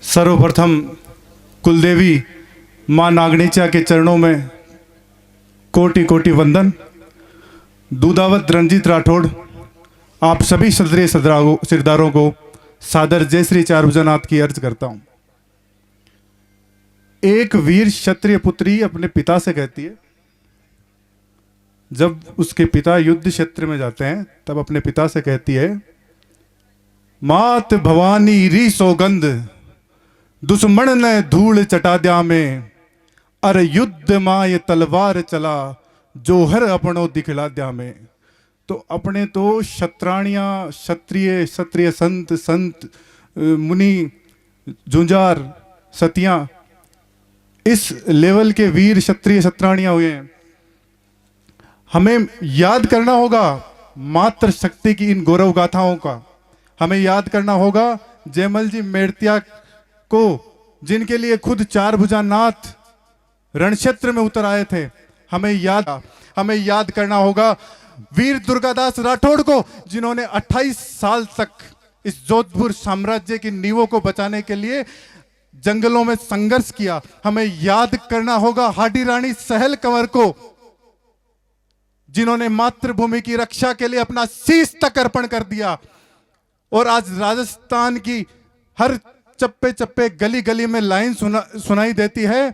सर्वप्रथम कुलदेवी माँ नागणीचा के चरणों में कोटि कोटि वंदन। दूधावत रंजीत राठौड़, आप सभी क्षत्रिय सिरदारों को सादर जय श्री चारुभुजनाथ की अर्ज करता हूं। एक वीर क्षत्रिय पुत्री अपने पिता से कहती है, जब उसके पिता युद्ध क्षेत्र में जाते हैं तब अपने पिता से कहती है, मात भवानी री सौगंध दुश्मन ने धूल चटा द्या में, अरे युद्ध माय तलवार चला जोहर अपनों दिखला द्या में। तो अपने तो क्षत्राणियाँ, क्षत्रिय संत मुनि जुंजार सतियाँ इस लेवल के वीर क्षत्रिय क्षत्राणियाँ हुए हैं। हमें याद करना होगा मातृ शक्ति की इन गौरव गाथाओं का। हमें याद करना होगा जयमल जी मेड़तिया को, जिनके लिए खुद चारभुजा नाथ रणक्षेत्र में उतर आए थे। हमें याद करना होगा वीर दुर्गादास राठौड़ को, जिन्होंने 28 साल तक इस जोधपुर साम्राज्य की नींवों को बचाने के लिए जंगलों में संघर्ष किया। हमें याद करना होगा हाडी रानी सहल कंवर को, जिन्होंने मातृभूमि की रक्षा के लिए अपना शीश तक अर्पण कर दिया। और आज राजस्थान की हर चप्पे चप्पे गली गली में लाइन सुनाई देती है,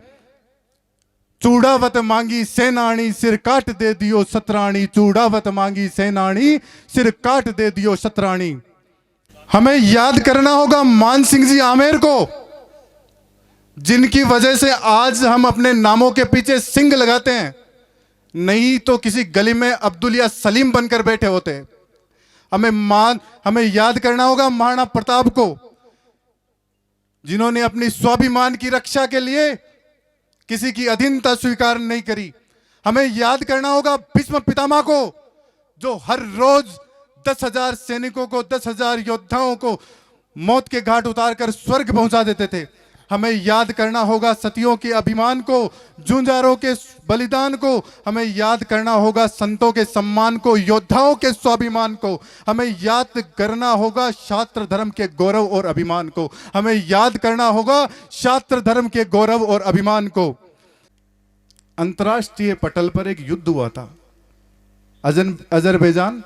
चूड़ावत मांगी सेनानी सिर काट दे दियो सतराणी, चूड़ावत मांगी सेनानी सिर काट दे दियो सतराणी। हमें याद करना होगा मान सिंह जी आमेर को, जिनकी वजह से आज हम अपने नामों के पीछे सिंह लगाते हैं, नहीं तो किसी गली में अब्दुल या सलीम बनकर बैठे होते। हमें याद करना होगा महाराणा प्रताप को, जिन्होंने अपनी स्वाभिमान की रक्षा के लिए किसी की अधीनता स्वीकार नहीं करी। हमें याद करना होगा भीष्म पितामह को, जो हर रोज 10,000 सैनिकों को, 10,000 योद्धाओं को मौत के घाट उतारकर स्वर्ग पहुंचा देते थे। हमें याद करना होगा सतियों के अभिमान को, जूझारों के बलिदान को। हमें याद करना होगा संतों के सम्मान को, योद्धाओं के स्वाभिमान को। हमें याद करना होगा शास्त्र धर्म के गौरव और अभिमान को। हमें याद करना होगा शास्त्र धर्म के गौरव और अभिमान को। अंतर्राष्ट्रीय पटल पर एक युद्ध हुआ था अजरबैजान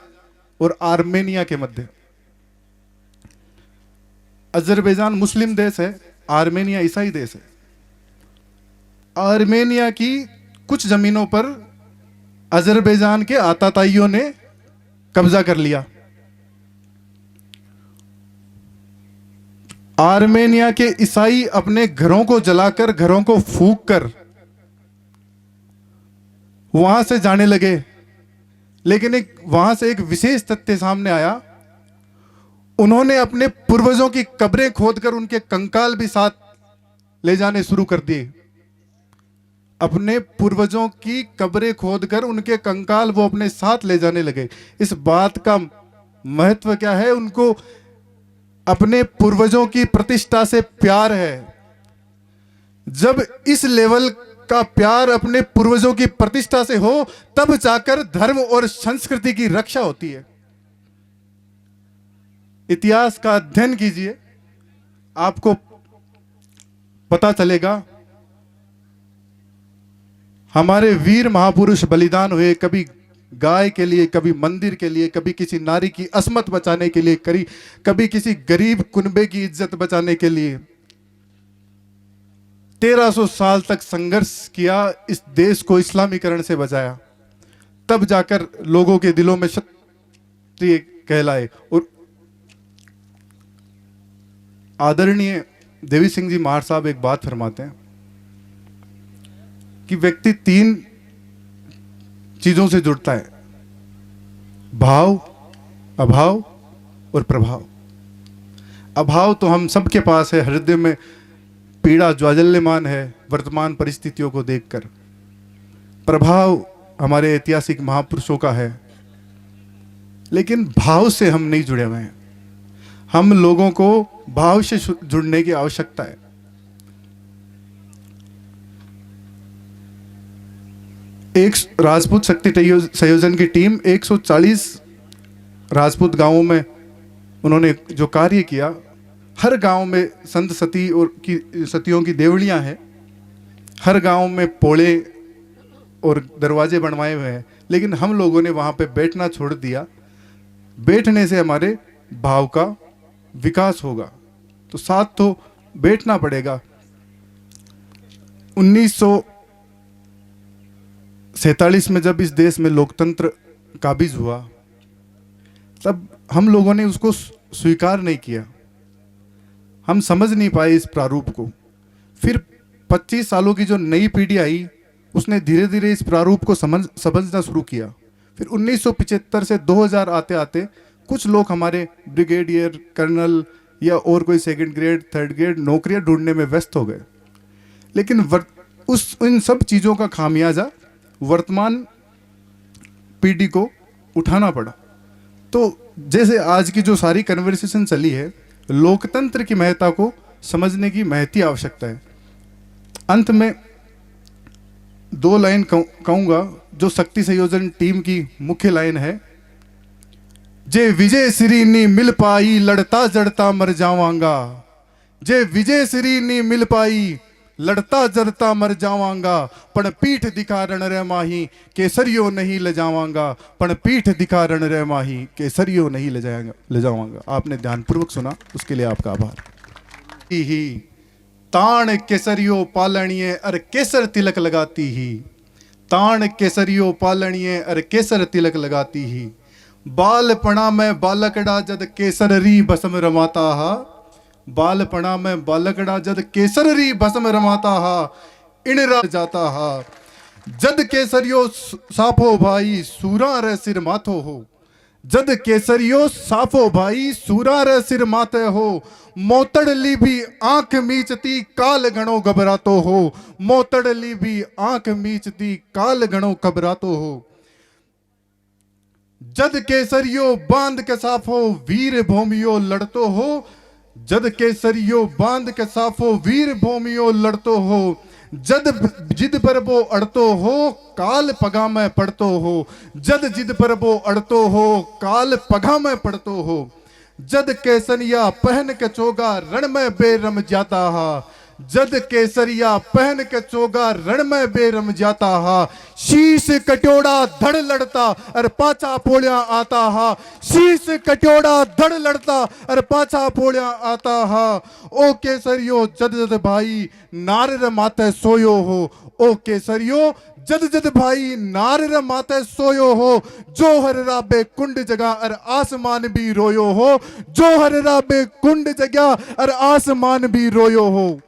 और आर्मेनिया के मध्य। अजरबैजान मुस्लिम देश है, आर्मेनिया ईसाई देश है। आर्मेनिया की कुछ जमीनों पर अजरबैजान के आताताइयों ने कब्जा कर लिया। आर्मेनिया के ईसाई अपने घरों को जलाकर, घरों को फूंक कर वहां से जाने लगे। लेकिन वहां से एक विशेष तथ्य सामने आया, उन्होंने अपने पूर्वजों की कब्रें खोदकर उनके कंकाल भी साथ ले जाने शुरू कर दिए। अपने पूर्वजों की कब्रें खोदकर उनके कंकाल वो अपने साथ ले जाने लगे। इस बात का महत्व क्या है? उनको अपने पूर्वजों की प्रतिष्ठा से प्यार है। जब इस लेवल का प्यार अपने पूर्वजों की प्रतिष्ठा से हो, तब जाकर धर्म और संस्कृति की रक्षा होती है। इतिहास का अध्ययन कीजिए, आपको पता चलेगा हमारे वीर महापुरुष बलिदान हुए, कभी गाय के लिए, कभी मंदिर के लिए, कभी किसी नारी की अस्मत बचाने के लिए, कभी किसी गरीब कुनबे की इज्जत बचाने के लिए। 1300 साल तक संघर्ष किया, इस देश को इस्लामीकरण से बचाया, तब जाकर लोगों के दिलों में क्षत्रिय कहलाए। और आदरणीय देवी सिंह जी महार साहब एक बात फरमाते हैं कि व्यक्ति 3 चीजों से जुड़ता है, भाव, अभाव और प्रभाव। अभाव तो हम सबके पास है, हृदय में पीड़ा ज्वाजल्यमान है वर्तमान परिस्थितियों को देखकर। प्रभाव हमारे ऐतिहासिक महापुरुषों का है, लेकिन भाव से हम नहीं जुड़े हुए हैं। हम लोगों को भाव से जुड़ने की आवश्यकता है। एक राजपूत शक्ति संयोजन की टीम 140 राजपूत गांवों में उन्होंने जो कार्य किया, हर गांव में संत सती और की सतियों की देवड़ियां हैं, हर गांव में पोले और दरवाजे बनवाए हुए हैं, लेकिन हम लोगों ने वहाँ पे बैठना छोड़ दिया। बैठने से हमारे भाव का विकास होगा, तो साथ तो बैठना पड़ेगा। 1947 में जब इस देश में लोकतंत्र काबिज हुआ, तब हम लोगों ने उसको स्वीकार नहीं किया, हम समझ नहीं पाए इस प्रारूप को। फिर 25 सालों की जो नई पीढ़ी आई, उसने धीरे धीरे इस प्रारूप को समझना शुरू किया। फिर 1975 से 2000 आते आते कुछ लोग हमारे ब्रिगेडियर, कर्नल या और कोई सेकंड ग्रेड, थर्ड ग्रेड नौकरियां ढूंढने में व्यस्त हो गए। लेकिन इन सब चीज़ों का खामियाजा वर्तमान पीढ़ी को उठाना पड़ा। तो जैसे आज की जो सारी कन्वर्सेशन चली है, लोकतंत्र की महत्ता को समझने की महती आवश्यकता है। अंत में 2 लाइन कहूँगा जो शक्ति संयोजन टीम की मुख्य लाइन है। जे विजय श्री नी मिल पाई, लड़ता जड़ता मर जावांगा। जे विजय श्री नी मिल पाई, लड़ता जड़ता मर जावांगा। पण पीठ दिखा रण रे माही, केसरियो नहीं ले जावांगा। पण पीठ दिखा रण रे माही, केसरियो नहीं ले जावांगा। आपने ध्यानपूर्वक सुना, उसके लिए आपका आभार। ही ताण केसरियो पालणिये अर केसर तिलक लगाती ही। ताण केसरियो पालणिये अर केसर तिलक लगाती ही। बालपणा में बालकड़ा जद केसररी भस्म रमाता हा। बालपणा में बालकड़ा जद केसररी भस्म रमाता हा। इणरा जाता हा। जद केसरियो साफो भाई, सूरा रे सिर माथो हो। जद केसरियो साफो भाई, सूरा रे सिर माथे हो। मोतड़ली भी आंख मीचती, काल घणो घबरातो हो। मोतड़ली भी आंख मीचती, काल घणो घबरातो हो। जद केसरियो बांध के साफो, वीर भूमियो लड़तो हो। जद केसरियो बांध के साफो, वीर भूमियो लड़तो हो। जद जिद पर वो अड़तो हो, काल पगा में पड़तो हो। जद जिद पर वो अड़तो हो, काल पगा में पड़तो हो। जद केसरिया पहन के चोगा, रण में बेरम जाता हा। जद केसरिया पहन के चोगा, रण में बेरम जाता हा। शीश कटोड़ा धड़ लड़ता, और पाछा पोड़िया आता हा। शीश कटोड़ा धड़ लड़ता, और पाछा पोड़िया आता हा। ओ केसरियो जद जद भाई, नार माते सोयो हो। ओ केसरियो जद जद भाई, नार माते सोयो हो। जो हर राबे कुंड जगह, और आसमान भी रोयो हो। जो हर राबे कुंड जगह, और आसमान भी रोयो हो।